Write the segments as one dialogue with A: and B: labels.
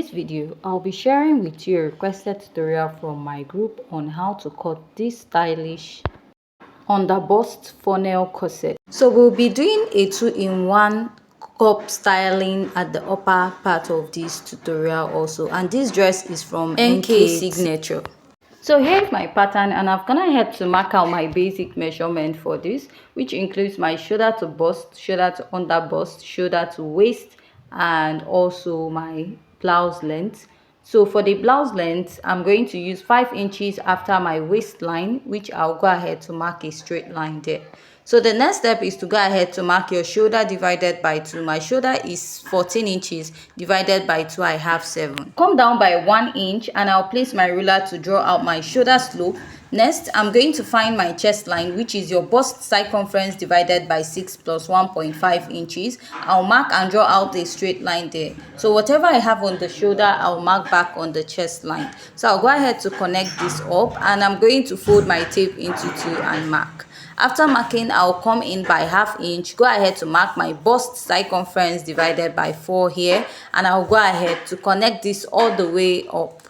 A: this video, I'll be sharing with you a requested tutorial from my group on how to cut this stylish underbust funnel corset. So we'll be doing a 2-in-1 cup styling at the upper part of this tutorial also, and this dress is from NK Signature. So here's my pattern, and I've gone ahead to mark out my basic measurement for this, which includes my shoulder to bust, shoulder to underbust, shoulder to waist, and also my blouse length. So for the blouse length, I'm going to use 5 inches after my waistline, which I'll go ahead to mark a straight line there. So the next step is to go ahead to mark your shoulder divided by 2. My shoulder is 14 inches divided by 2, I have 7. Come down by 1 inch and I'll place my ruler to draw out my shoulder slope. Next, I'm going to find my chest line, which is your bust circumference divided by 6 plus 1.5 inches. I'll mark and draw out a straight line there. So whatever I have on the shoulder, I'll mark back on the chest line. So I'll go ahead to connect this up, and I'm going to fold my tape into 2 and mark. After marking, I'll come in by ½ inch, go ahead to mark my bust circumference divided by 4 here, and I'll go ahead to connect this all the way up.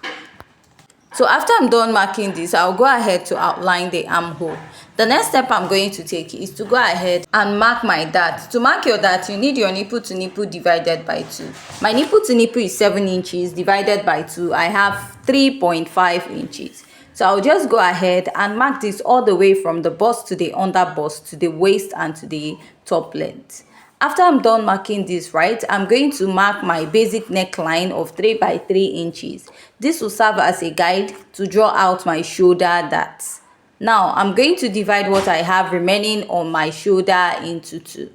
A: So after I'm done marking this, I'll go ahead to outline the armhole. The next step I'm going to take is to go ahead and mark my dart. To mark your dart, you need your nipple to nipple divided by 2. My nipple to nipple is 7 inches divided by 2. I have 3.5 inches. So I'll just go ahead and mark this all the way from the bust to the underbust to the waist and to the top length. After I'm done marking this, right, I'm going to mark my basic neckline of 3 by 3 inches. This will serve as a guide to draw out my shoulder dart. Now I'm going to divide what I have remaining on my shoulder into 2.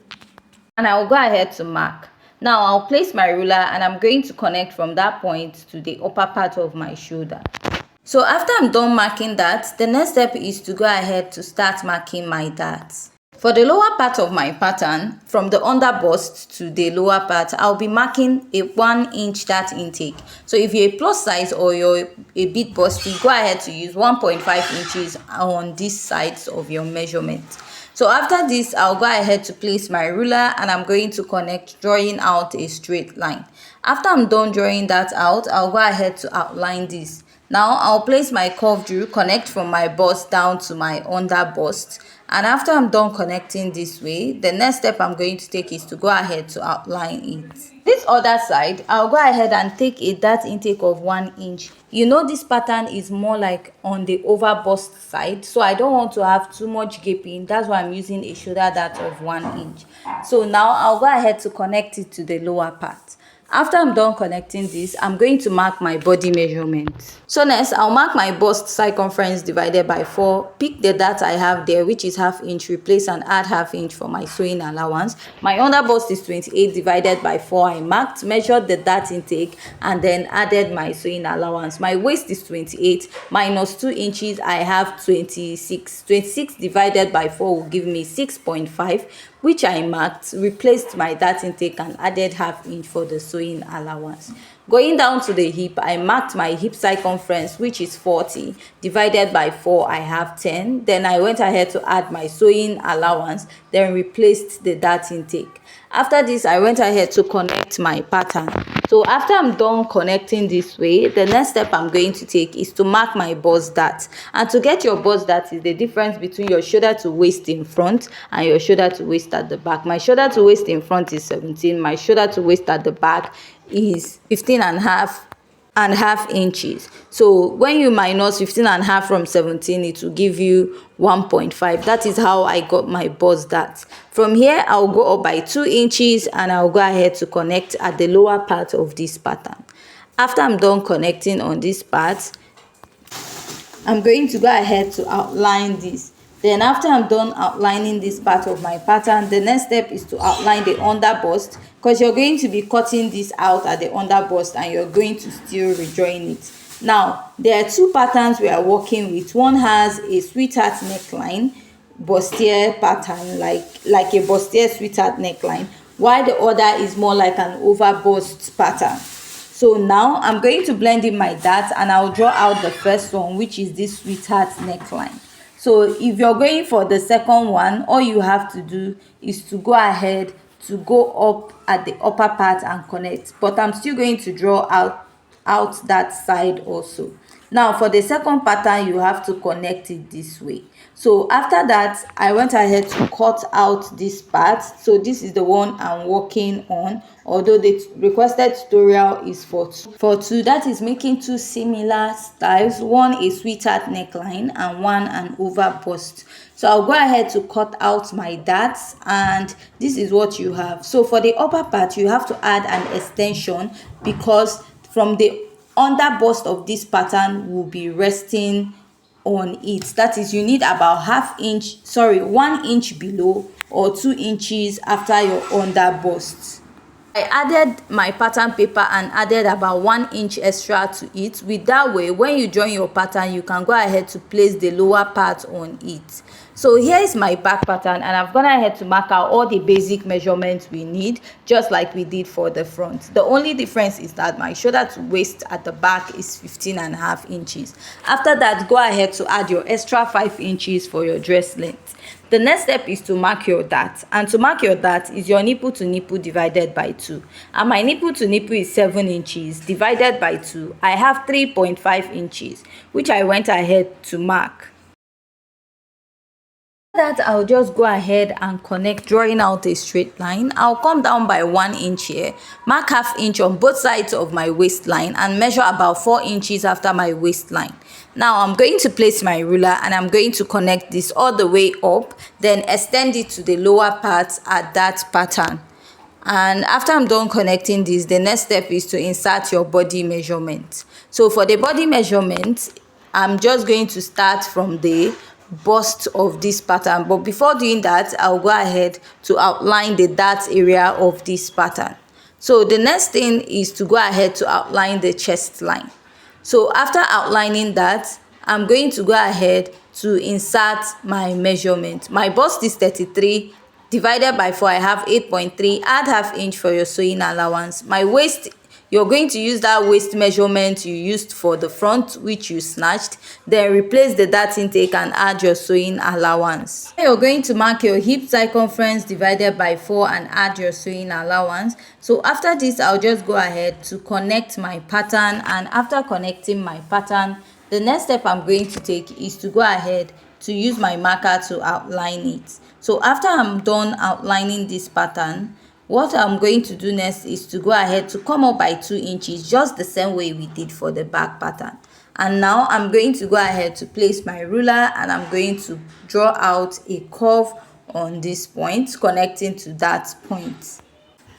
A: And I'll go ahead to mark. Now I'll place my ruler and I'm going to connect from that point to the upper part of my shoulder. So after I'm done marking that, the next step is to go ahead to start marking my darts. For the lower part of my pattern, from the underbust to the lower part, I'll be marking a 1 inch dart intake. So if you're a plus size or you're a bit busty, go ahead to use 1.5 inches on these sides of your measurement. So after this, I'll go ahead to place my ruler and I'm going to connect, drawing out a straight line. After I'm done drawing that out, I'll go ahead to outline this. Now I'll place my curved rule, connect from my bust down to my underbust, and after I'm done connecting this way, the next step I'm going to take is to go ahead to outline it. This other side, I'll go ahead and take a dart intake of 1 inch. You know this pattern is more like on the overbust side, so I don't want to have too much gaping. That's why I'm using a shoulder dart of 1 inch. So now I'll go ahead to connect it to the lower part. After I'm done connecting this, I'm going to mark my body measurement. So next, I'll mark my bust circumference divided by 4. Pick the dart I have there, which is ½ inch, replace and add ½ inch for my sewing allowance. My underbust is 28 divided by 4. I marked, measured the dart intake, and then added my sewing allowance. My waist is 28 minus 2 inches. I have 26. 26 divided by 4 will give me 6.5, which I marked, replaced my dart intake, and added ½ inch for the sewing allowance. Going down to the hip, I marked my hip circumference, which is 40 divided by 4. I have 10. Then I went ahead to add my sewing allowance, then replaced the dart intake. After this, I went ahead to connect my pattern. So after I'm done connecting this way, the next step I'm going to take is to mark my bust dart. And to get your bust dart is the difference between your shoulder to waist in front and your shoulder to waist at the back. My shoulder to waist in front is 17. My shoulder to waist at the back is 15.5 inches. So when you minus 15.5 from 17, it will give you 1.5. That is how I got my bust dart. From here, I'll go up by 2 inches and I'll go ahead to connect at the lower part of this pattern. After I'm done connecting on this part, I'm going to go ahead to outline this. Then after I'm done outlining this part of my pattern, the next step is to outline the underbust, because you're going to be cutting this out at the underbust and you're going to still rejoin it. Now, there are 2 patterns we are working with. One has a sweetheart neckline, bustier pattern, like a bustier sweetheart neckline, while the other is more like an overbust pattern. So now I'm going to blend in my dart and I'll draw out the first one, which is this sweetheart neckline. So if you're going for the second one, all you have to do is to go ahead to go up at the upper part and connect. But I'm still going to draw out out that side also. Now for the second pattern, you have to connect it this way. So after that, I went ahead to cut out this part. So this is the one I'm working on, although the requested tutorial is for two. That is making two similar styles, one a sweetheart neckline and one an overbust. So I'll go ahead to cut out my darts, and this is what you have. So for the upper part, you have to add an extension, because from the underbust of this pattern will be resting on it. That is, you need about 1 inch below or 2 inches after your underbust. I added my pattern paper and added about 1 inch extra to it. With that way, when you join your pattern, you can go ahead to place the lower part on it. So here is my back pattern, and I've gone ahead to mark out all the basic measurements we need, just like we did for the front. The only difference is that my shoulder to waist at the back is 15.5 inches. After that, go ahead to add your extra 5 inches for your dress length. The next step is to mark your dart, and to mark your dart is your nipple to nipple divided by 2, and my nipple to nipple is 7 inches divided by 2. I have 3.5 inches, which I went ahead to mark. That I'll just go ahead and connect, drawing out a straight line. I'll come down by 1 inch here, mark ½ inch on both sides of my waistline, and measure about 4 inches after my waistline. Now I'm going to place my ruler, and I'm going to connect this all the way up, then extend it to the lower part at that pattern. And after I'm done connecting this, the next step is to insert your body measurement. So for the body measurement, I'm just going to start from the bust of this pattern, but before doing that, I'll go ahead to outline the dart area of this pattern. So the next thing is to go ahead to outline the chest line. So after outlining that, I'm going to go ahead to insert my measurement. My bust is 33 divided by 4. I have 8.3. Add ½ inch for your sewing allowance. My waist, you're going to use that waist measurement you used for the front, which you snatched. Then replace the dart intake and add your sewing allowance. You're going to mark your hip circumference divided by 4 and add your sewing allowance. So after this, I'll just go ahead to connect my pattern, and after connecting my pattern, the next step I'm going to take is to go ahead to use my marker to outline it. So after I'm done outlining this pattern, what I'm going to do next is to go ahead to come up by 2 inches, just the same way we did for the back pattern. And now I'm going to go ahead to place my ruler, and I'm going to draw out a curve on this point, connecting to that point.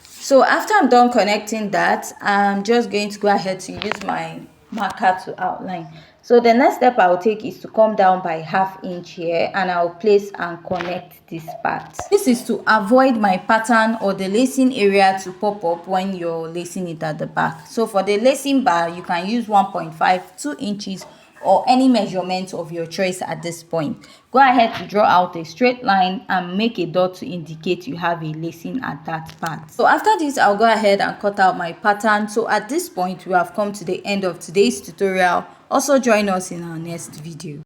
A: So after I'm done connecting that, I'm just going to go ahead to use my marker to outline. So the next step I'll take is to come down by ½ inch here, and I'll place and connect this part. This is to avoid my pattern or the lacing area to pop up when you're lacing it at the back. So for the lacing bar, you can use 1.5, 2 inches, or any measurement of your choice at this point. Go ahead to draw out a straight line and make a dot to indicate you have a lacing at that part. So after this, I'll go ahead and cut out my pattern. So at this point, we have come to the end of today's tutorial. Also join us in our next video.